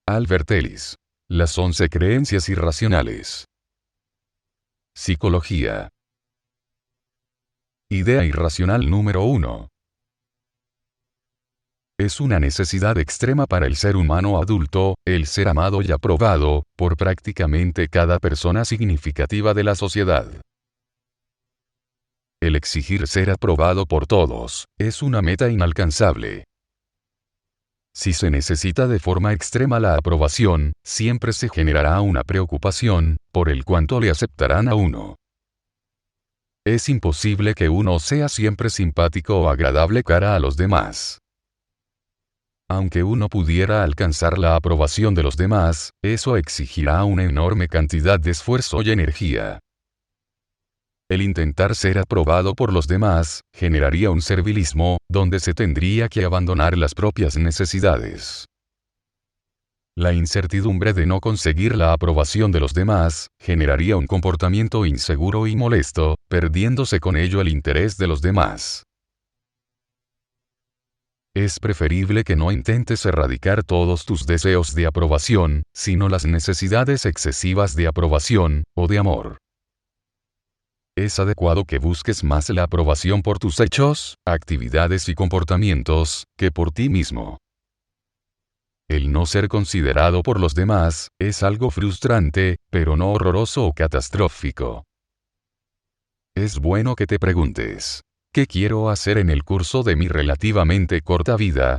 Albert Ellis. Las 11 creencias irracionales. Psicología. Idea irracional número 1. Es una necesidad extrema para el ser humano adulto, el ser amado y aprobado, por prácticamente cada persona significativa de la sociedad. El exigir ser aprobado por todos, es una meta inalcanzable. Si se necesita de forma extrema la aprobación, siempre se generará una preocupación, por el cuánto le aceptarán a uno. Es imposible que uno sea siempre simpático o agradable cara a los demás. Aunque uno pudiera alcanzar la aprobación de los demás, eso exigirá una enorme cantidad de esfuerzo y energía. El intentar ser aprobado por los demás, generaría un servilismo, donde se tendría que abandonar las propias necesidades. La incertidumbre de no conseguir la aprobación de los demás, generaría un comportamiento inseguro y molesto, perdiéndose con ello el interés de los demás. Es preferible que no intentes erradicar todos tus deseos de aprobación, sino las necesidades excesivas de aprobación, o de amor. Es adecuado que busques más la aprobación por tus hechos, actividades y comportamientos, que por ti mismo. El no ser considerado por los demás, es algo frustrante, pero no horroroso o catastrófico. Es bueno que te preguntes, ¿qué quiero hacer en el curso de mi relativamente corta vida?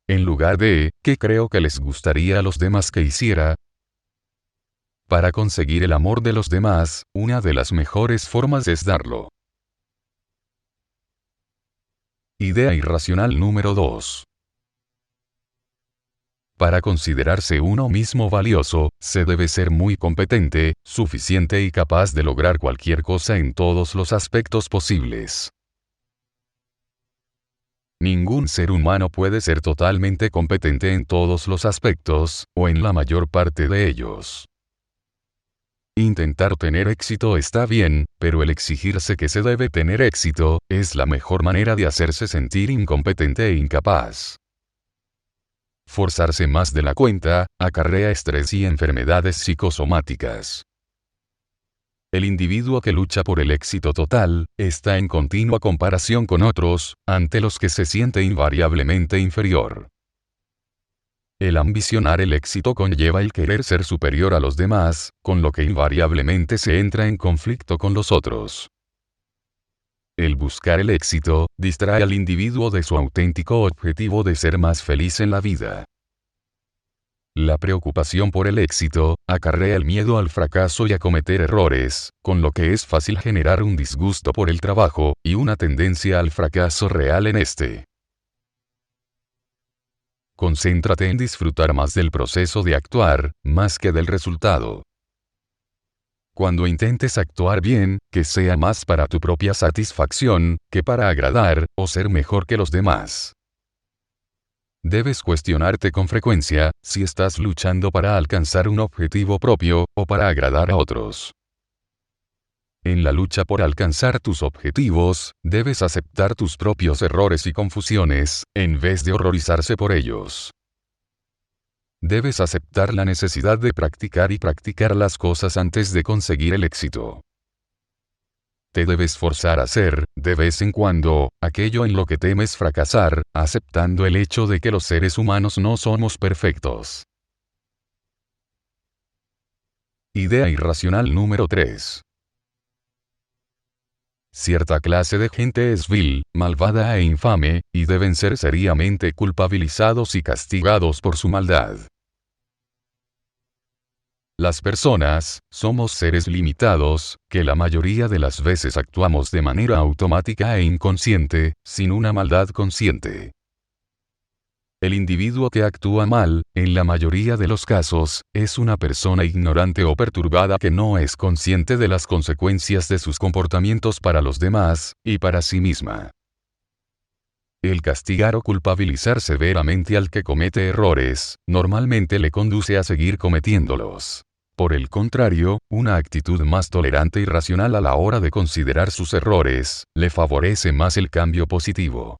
En lugar de, ¿qué creo que les gustaría a los demás que hiciera? Para conseguir el amor de los demás, una de las mejores formas es darlo. Idea irracional número 2. Para considerarse uno mismo valioso, se debe ser muy competente, suficiente y capaz de lograr cualquier cosa en todos los aspectos posibles. Ningún ser humano puede ser totalmente competente en todos los aspectos, o en la mayor parte de ellos. Intentar tener éxito está bien, pero el exigirse que se debe tener éxito, es la mejor manera de hacerse sentir incompetente e incapaz. Forzarse más de la cuenta, acarrea estrés y enfermedades psicosomáticas. El individuo que lucha por el éxito total, está en continua comparación con otros, ante los que se siente invariablemente inferior. El ambicionar el éxito conlleva el querer ser superior a los demás, con lo que invariablemente se entra en conflicto con los otros. El buscar el éxito, distrae al individuo de su auténtico objetivo de ser más feliz en la vida. La preocupación por el éxito, acarrea el miedo al fracaso y a cometer errores, con lo que es fácil generar un disgusto por el trabajo, y una tendencia al fracaso real en este. Concéntrate en disfrutar más del proceso de actuar, más que del resultado. Cuando intentes actuar bien, que sea más para tu propia satisfacción, que para agradar, o ser mejor que los demás. Debes cuestionarte con frecuencia, si estás luchando para alcanzar un objetivo propio, o para agradar a otros. En la lucha por alcanzar tus objetivos, debes aceptar tus propios errores y confusiones, en vez de horrorizarse por ellos. Debes aceptar la necesidad de practicar y practicar las cosas antes de conseguir el éxito. Te debes forzar a hacer, de vez en cuando, aquello en lo que temes fracasar, aceptando el hecho de que los seres humanos no somos perfectos. Idea irracional número 3. Cierta clase de gente es vil, malvada e infame, y deben ser seriamente culpabilizados y castigados por su maldad. Las personas, somos seres limitados, que la mayoría de las veces actuamos de manera automática e inconsciente, sin una maldad consciente. El individuo que actúa mal, en la mayoría de los casos, es una persona ignorante o perturbada que no es consciente de las consecuencias de sus comportamientos para los demás, y para sí misma. El castigar o culpabilizar severamente al que comete errores, normalmente le conduce a seguir cometiéndolos. Por el contrario, una actitud más tolerante y racional a la hora de considerar sus errores, le favorece más el cambio positivo.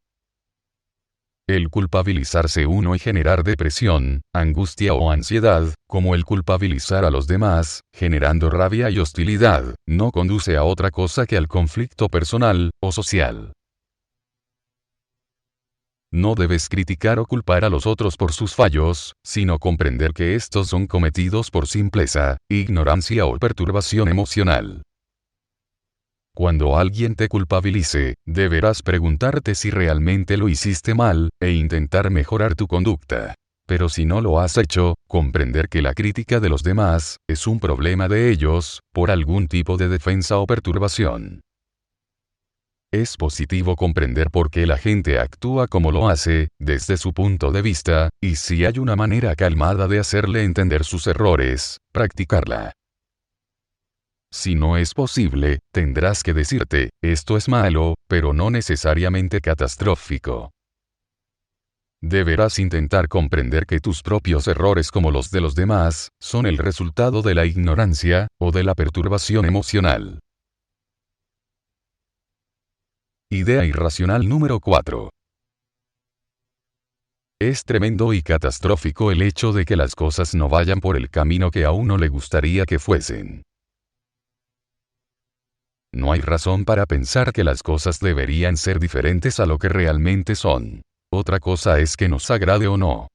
El culpabilizarse uno y generar depresión, angustia o ansiedad, como el culpabilizar a los demás, generando rabia y hostilidad, no conduce a otra cosa que al conflicto personal o social. No debes criticar o culpar a los otros por sus fallos, sino comprender que estos son cometidos por simpleza, ignorancia o perturbación emocional. Cuando alguien te culpabilice, deberás preguntarte si realmente lo hiciste mal, e intentar mejorar tu conducta. Pero si no lo has hecho, comprender que la crítica de los demás es un problema de ellos, por algún tipo de defensa o perturbación. Es positivo comprender por qué la gente actúa como lo hace, desde su punto de vista, y si hay una manera calmada de hacerle entender sus errores, practicarla. Si no es posible, tendrás que decirte, esto es malo, pero no necesariamente catastrófico. Deberás intentar comprender que tus propios errores como los de los demás, son el resultado de la ignorancia, o de la perturbación emocional. Idea irracional número 4. Es tremendo y catastrófico el hecho de que las cosas no vayan por el camino que a uno le gustaría que fuesen. No hay razón para pensar que las cosas deberían ser diferentes a lo que realmente son. Otra cosa es que nos agrade o no.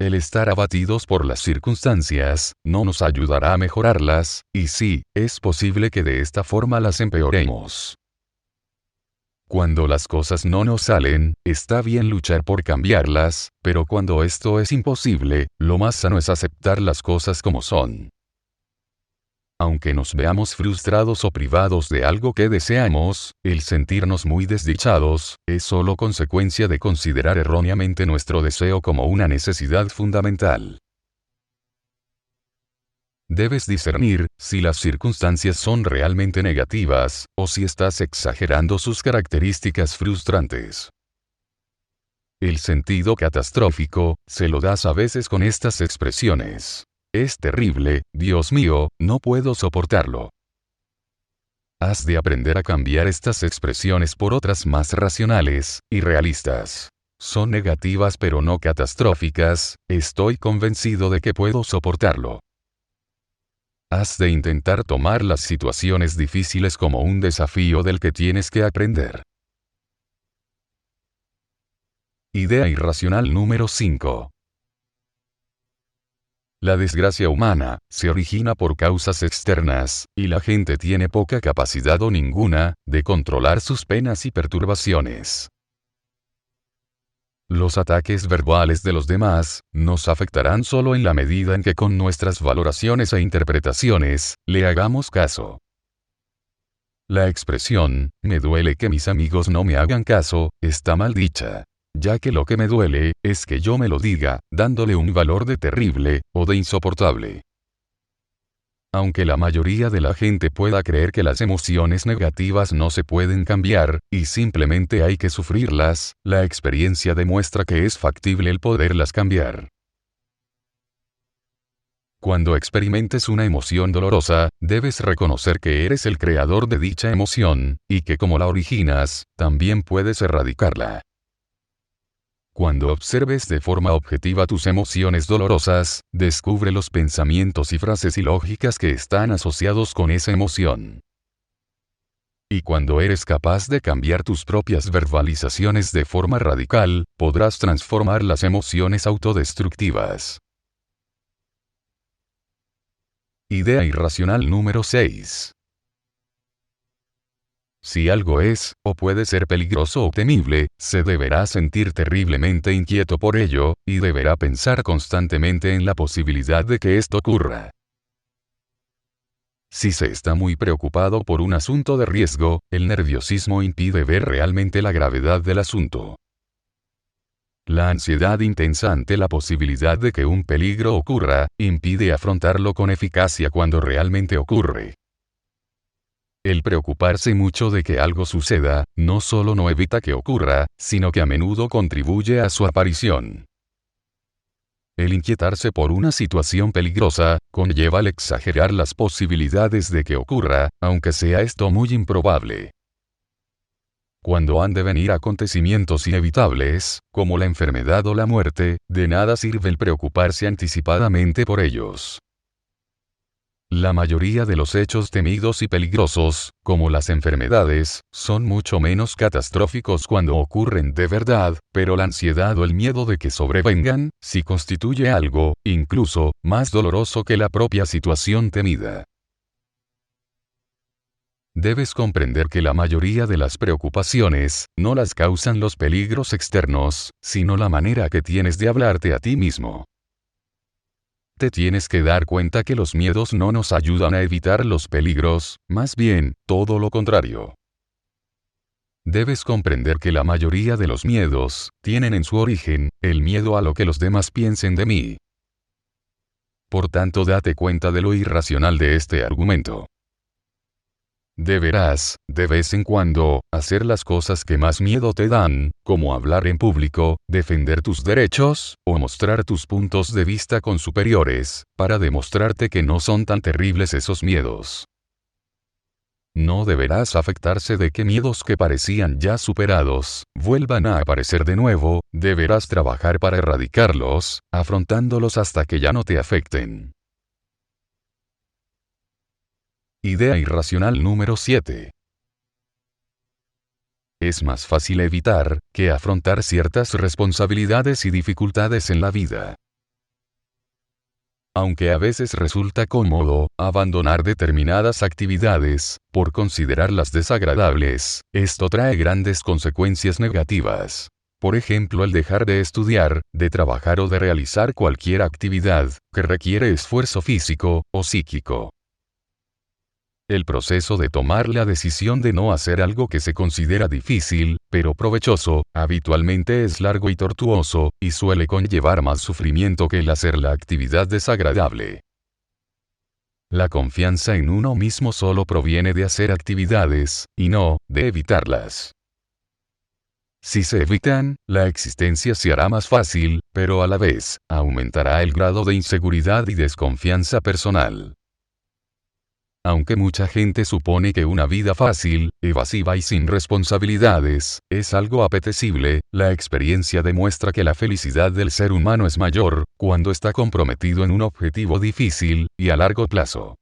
El estar abatidos por las circunstancias, no nos ayudará a mejorarlas, y sí, es posible que de esta forma las empeoremos. Cuando las cosas no nos salen, está bien luchar por cambiarlas, pero cuando esto es imposible, lo más sano es aceptar las cosas como son. Aunque nos veamos frustrados o privados de algo que deseamos, el sentirnos muy desdichados, es solo consecuencia de considerar erróneamente nuestro deseo como una necesidad fundamental. Debes discernir si las circunstancias son realmente negativas, o si estás exagerando sus características frustrantes. El sentido catastrófico, se lo das a veces con estas expresiones. Es terrible, Dios mío, no puedo soportarlo. Has de aprender a cambiar estas expresiones por otras más racionales y realistas. Son negativas pero no catastróficas, estoy convencido de que puedo soportarlo. Has de intentar tomar las situaciones difíciles como un desafío del que tienes que aprender. Idea irracional número 5. La desgracia humana se origina por causas externas, y la gente tiene poca capacidad o ninguna de controlar sus penas y perturbaciones. Los ataques verbales de los demás nos afectarán solo en la medida en que con nuestras valoraciones e interpretaciones le hagamos caso. La expresión, me duele que mis amigos no me hagan caso, está mal dicha, ya que lo que me duele es que yo me lo diga, dándole un valor de terrible o de insoportable. Aunque la mayoría de la gente pueda creer que las emociones negativas no se pueden cambiar, y simplemente hay que sufrirlas, la experiencia demuestra que es factible el poderlas cambiar. Cuando experimentes una emoción dolorosa, debes reconocer que eres el creador de dicha emoción, y que como la originas, también puedes erradicarla. Cuando observes de forma objetiva tus emociones dolorosas, descubre los pensamientos y frases ilógicas que están asociados con esa emoción. Y cuando eres capaz de cambiar tus propias verbalizaciones de forma radical, podrás transformar las emociones autodestructivas. Idea irracional número 6. Si algo es, o puede ser peligroso o temible, se deberá sentir terriblemente inquieto por ello, y deberá pensar constantemente en la posibilidad de que esto ocurra. Si se está muy preocupado por un asunto de riesgo, el nerviosismo impide ver realmente la gravedad del asunto. La ansiedad intensa ante la posibilidad de que un peligro ocurra, impide afrontarlo con eficacia cuando realmente ocurre. El preocuparse mucho de que algo suceda, no solo no evita que ocurra, sino que a menudo contribuye a su aparición. El inquietarse por una situación peligrosa, conlleva el exagerar las posibilidades de que ocurra, aunque sea esto muy improbable. cuando han de venir acontecimientos inevitables, como la enfermedad o la muerte, de nada sirve el preocuparse anticipadamente por ellos. La mayoría de los hechos temidos y peligrosos, como las enfermedades, son mucho menos catastróficos cuando ocurren de verdad, pero la ansiedad o el miedo de que sobrevengan, sí constituye algo, incluso, más doloroso que la propia situación temida. Debes comprender que la mayoría de las preocupaciones, no las causan los peligros externos, sino la manera que tienes de hablarte a ti mismo. Te tienes que dar cuenta que los miedos no nos ayudan a evitar los peligros, más bien, todo lo contrario. Debes comprender que la mayoría de los miedos, tienen en su origen, el miedo a lo que los demás piensen de mí. Por tanto, date cuenta de lo irracional de este argumento. Deberás, de vez en cuando, hacer las cosas que más miedo te dan, como hablar en público, defender tus derechos, o mostrar tus puntos de vista con superiores, para demostrarte que no son tan terribles esos miedos. No deberás afectarse de que miedos que parecían ya superados, vuelvan a aparecer de nuevo, deberás trabajar para erradicarlos, afrontándolos hasta que ya no te afecten. Idea irracional número 7. Es más fácil evitar, que afrontar ciertas responsabilidades y dificultades en la vida. Aunque a veces resulta cómodo, abandonar determinadas actividades, por considerarlas desagradables, esto trae grandes consecuencias negativas. Por ejemplo, el dejar de estudiar, de trabajar o de realizar cualquier actividad, que requiere esfuerzo físico, o psíquico. El proceso de tomar la decisión de no hacer algo que se considera difícil, pero provechoso, habitualmente es largo y tortuoso, y suele conllevar más sufrimiento que el hacer la actividad desagradable. La confianza en uno mismo solo proviene de hacer actividades, y no, de evitarlas. Si se evitan, la existencia se hará más fácil, pero a la vez, aumentará el grado de inseguridad y desconfianza personal. Aunque mucha gente supone que una vida fácil, evasiva y sin responsabilidades, es algo apetecible, la experiencia demuestra que la felicidad del ser humano es mayor, cuando está comprometido en un objetivo difícil, y a largo plazo.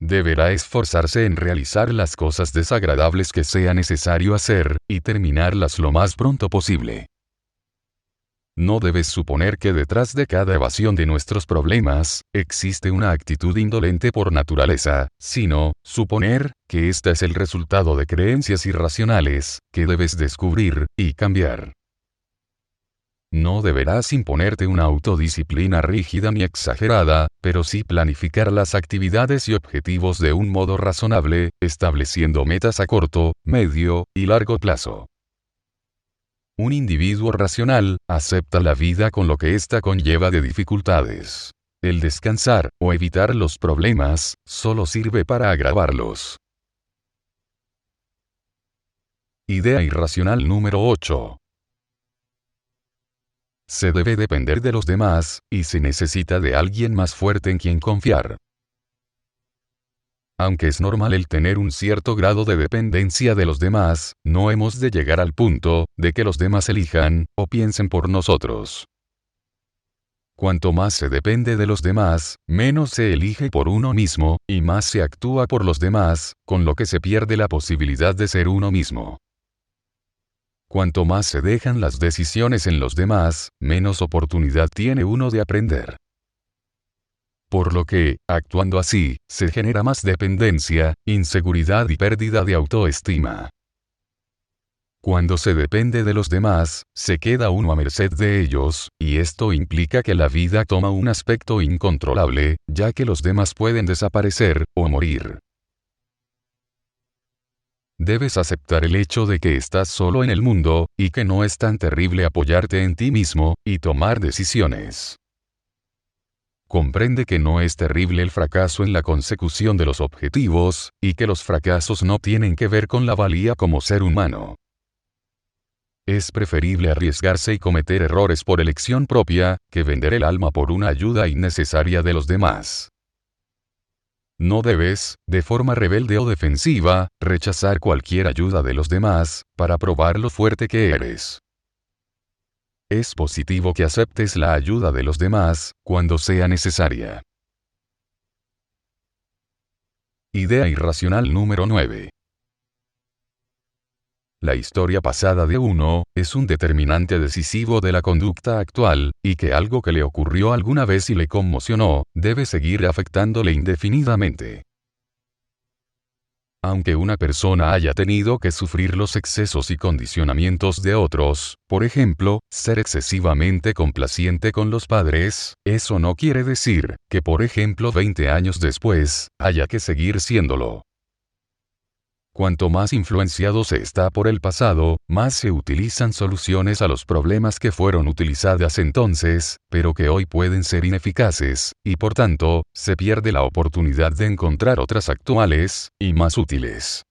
Deberá esforzarse en realizar las cosas desagradables que sea necesario hacer, y terminarlas lo más pronto posible. No debes suponer que detrás de cada evasión de nuestros problemas, existe una actitud indolente por naturaleza, sino, suponer, que esta es el resultado de creencias irracionales, que debes descubrir, y cambiar. No deberás imponerte una autodisciplina rígida ni exagerada, pero sí planificar las actividades y objetivos de un modo razonable, estableciendo metas a corto, medio, y largo plazo. Un individuo racional, acepta la vida con lo que ésta conlleva de dificultades. El descansar, o evitar los problemas, solo sirve para agravarlos. Idea irracional número 8. Se debe depender de los demás, y se necesita de alguien más fuerte en quien confiar. Aunque es normal el tener un cierto grado de dependencia de los demás, no hemos de llegar al punto, de que los demás elijan, o piensen por nosotros. Cuanto más se depende de los demás, menos se elige por uno mismo, y más se actúa por los demás, con lo que se pierde la posibilidad de ser uno mismo. Cuanto más se dejan las decisiones en los demás, menos oportunidad tiene uno de aprender. Por lo que, actuando así, se genera más dependencia, inseguridad y pérdida de autoestima. Cuando se depende de los demás, se queda uno a merced de ellos, y esto implica que la vida toma un aspecto incontrolable, ya que los demás pueden desaparecer, o morir. Debes aceptar el hecho de que estás solo en el mundo, y que no es tan terrible apoyarte en ti mismo, y tomar decisiones. Comprende que no es terrible el fracaso en la consecución de los objetivos, y que los fracasos no tienen que ver con la valía como ser humano. Es preferible arriesgarse y cometer errores por elección propia, que vender el alma por una ayuda innecesaria de los demás. no debes, de forma rebelde o defensiva, rechazar cualquier ayuda de los demás, para probar lo fuerte que eres. Es positivo que aceptes la ayuda de los demás, cuando sea necesaria. Idea irracional número 9. La historia pasada de uno, es un determinante decisivo de la conducta actual, y que algo que le ocurrió alguna vez y le conmocionó, debe seguir afectándole indefinidamente. Aunque una persona haya tenido que sufrir los excesos y condicionamientos de otros, por ejemplo, ser excesivamente complaciente con los padres, eso no quiere decir, que por ejemplo 20 años después, haya que seguir siéndolo. Cuanto más influenciado se está por el pasado, más se utilizan soluciones a los problemas que fueron utilizadas entonces, pero que hoy pueden ser ineficaces, y por tanto, se pierde la oportunidad de encontrar otras actuales, y más útiles.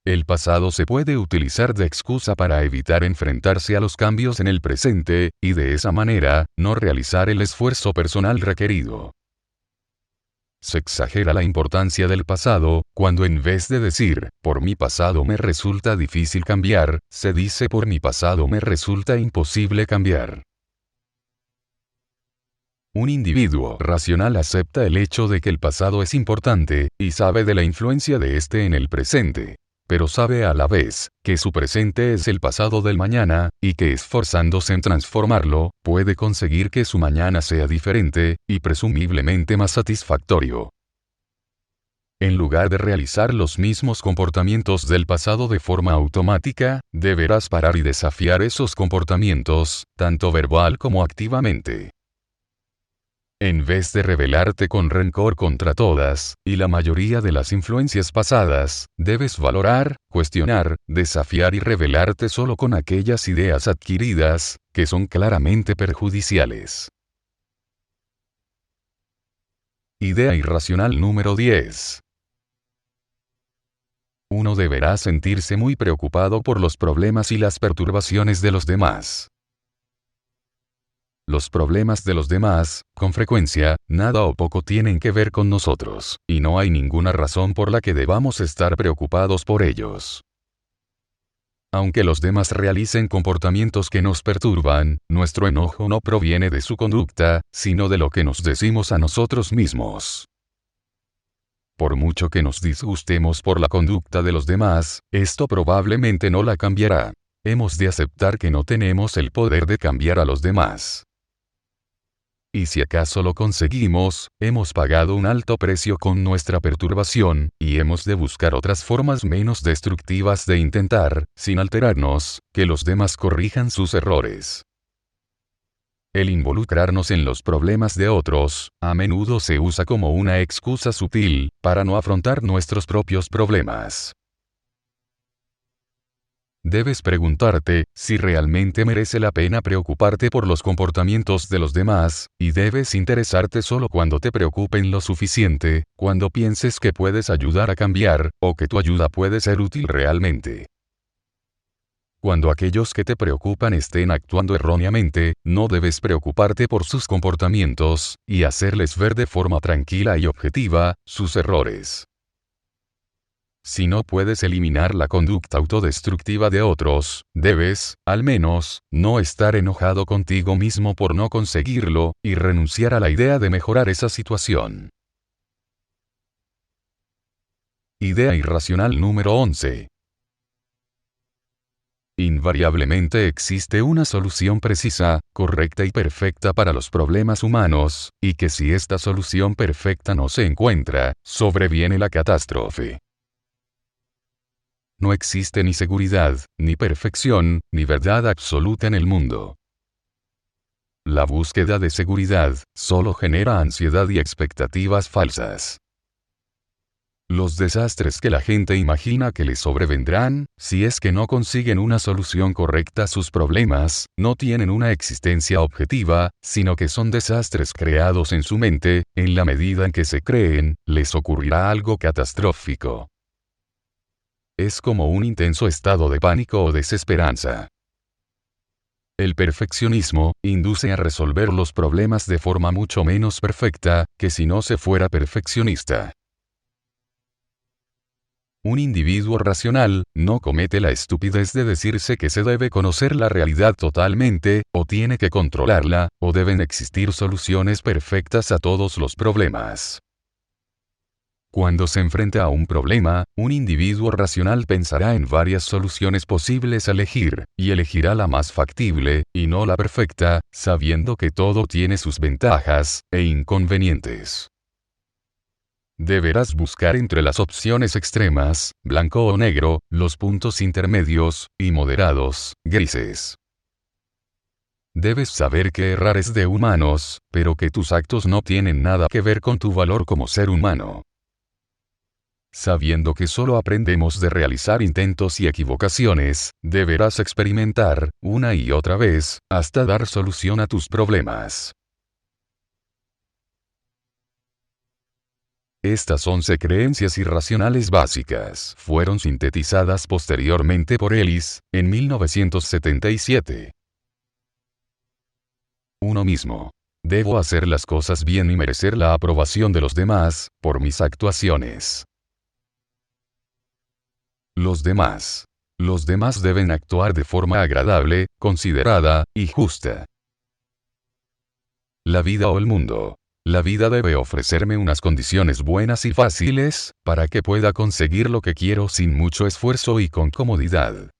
El pasado se puede utilizar de excusa para evitar enfrentarse a los cambios en el presente, y de esa manera, no realizar el esfuerzo personal requerido. Se exagera la importancia del pasado, cuando en vez de decir, por mi pasado me resulta difícil cambiar, se dice por mi pasado me resulta imposible cambiar. Un individuo racional acepta el hecho de que el pasado es importante, y sabe de la influencia de este en el presente. Pero sabe a la vez, que su presente es el pasado del mañana, y que esforzándose en transformarlo, puede conseguir que su mañana sea diferente, y presumiblemente más satisfactorio. En lugar de realizar los mismos comportamientos del pasado de forma automática, deberás parar y desafiar esos comportamientos, tanto verbal como activamente. En vez de rebelarte con rencor contra todas, y la mayoría de las influencias pasadas, debes valorar, cuestionar, desafiar y rebelarte solo con aquellas ideas adquiridas, que son claramente perjudiciales. Idea irracional número 10. Uno deberá sentirse muy preocupado por los problemas y las perturbaciones de los demás. Los problemas de los demás, con frecuencia, nada o poco tienen que ver con nosotros, y no hay ninguna razón por la que debamos estar preocupados por ellos. Aunque los demás realicen comportamientos que nos perturban, nuestro enojo no proviene de su conducta, sino de lo que nos decimos a nosotros mismos. Por mucho que nos disgustemos por la conducta de los demás, esto probablemente no la cambiará. Hemos de aceptar que no tenemos el poder de cambiar a los demás. Y si acaso lo conseguimos, hemos pagado un alto precio con nuestra perturbación, y hemos de buscar otras formas menos destructivas de intentar, sin alterarnos, que los demás corrijan sus errores. El involucrarnos en los problemas de otros, a menudo se usa como una excusa sutil, para no afrontar nuestros propios problemas. Debes preguntarte, si realmente merece la pena preocuparte por los comportamientos de los demás, y debes interesarte solo cuando te preocupen lo suficiente, cuando pienses que puedes ayudar a cambiar, o que tu ayuda puede ser útil realmente. Cuando aquellos que te preocupan estén actuando erróneamente, no debes preocuparte por sus comportamientos, y hacerles ver de forma tranquila y objetiva, sus errores. Si no puedes eliminar la conducta autodestructiva de otros, debes, al menos, no estar enojado contigo mismo por no conseguirlo, y renunciar a la idea de mejorar esa situación. Idea irracional número 11. Invariablemente existe una solución precisa, correcta y perfecta para los problemas humanos, y que si esta solución perfecta no se encuentra, sobreviene la catástrofe. No existe ni seguridad, ni perfección, ni verdad absoluta en el mundo. La búsqueda de seguridad solo genera ansiedad y expectativas falsas. Los desastres que la gente imagina que les sobrevendrán, si es que no consiguen una solución correcta a sus problemas, no tienen una existencia objetiva, sino que son desastres creados en su mente, en la medida en que se creen, les ocurrirá algo catastrófico. Es como un intenso estado de pánico o desesperanza. El perfeccionismo induce a resolver los problemas de forma mucho menos perfecta que si no se fuera perfeccionista. Un individuo racional no comete la estupidez de decirse que se debe conocer la realidad totalmente, o tiene que controlarla, o deben existir soluciones perfectas a todos los problemas. Cuando se enfrenta a un problema, un individuo racional pensará en varias soluciones posibles a elegir, y elegirá la más factible, y no la perfecta, sabiendo que todo tiene sus ventajas e inconvenientes. Deberás buscar entre las opciones extremas, blanco o negro, los puntos intermedios, y moderados, grises. Debes saber que errar es de humanos, pero que tus actos no tienen nada que ver con tu valor como ser humano. Sabiendo que solo aprendemos de realizar intentos y equivocaciones, deberás experimentar, una y otra vez, hasta dar solución a tus problemas. Estas 11 creencias irracionales básicas fueron sintetizadas posteriormente por Ellis, en 1977. Uno mismo. Debo hacer las cosas bien y merecer la aprobación de los demás, por mis actuaciones. Los demás. Los demás deben actuar de forma agradable, considerada, y justa. La vida o el mundo. La vida debe ofrecerme unas condiciones buenas y fáciles, para que pueda conseguir lo que quiero sin mucho esfuerzo y con comodidad.